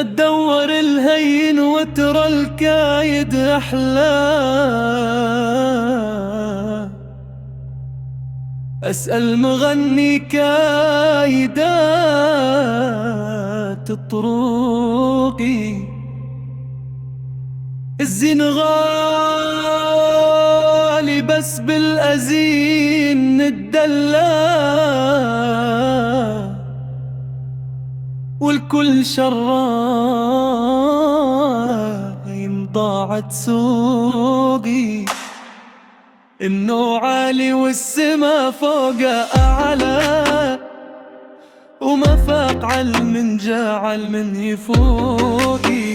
تدور الهين وترى الكايد أحلى. أسأل مغني كايدات الطروقي، الزين غالي بس بالأزين ندلى، والكل شرايم ضاعت سوقي. النوع عالي والسما فوق أعلى، وما فاق علم جاعل من يفوقي.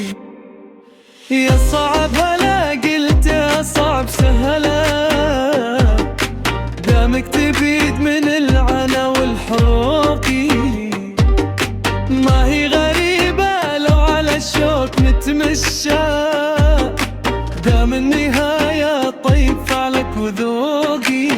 يا صعب هلا قلت يا صعب سهلا، دامك تبيد من العنا والحروقي. ما هي غريبة لو على الشوك نتمشى، دام النهاية طيب فعلك وذوقي.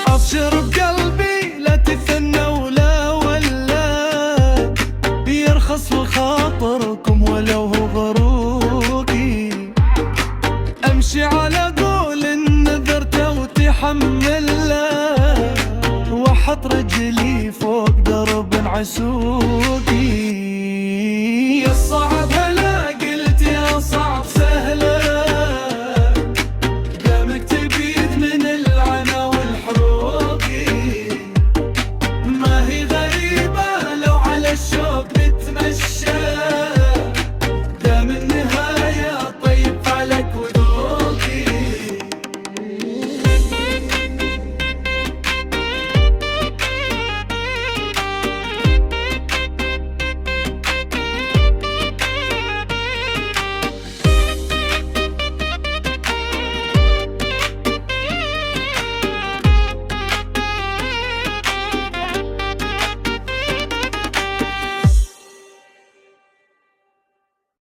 أبشر بقلبي لا تثنى ولا بيرخص وخاطركم ولو هو غروقي. أمشي على قول النذرته وتحمله، وأحط رجلي فوق درب عسوق.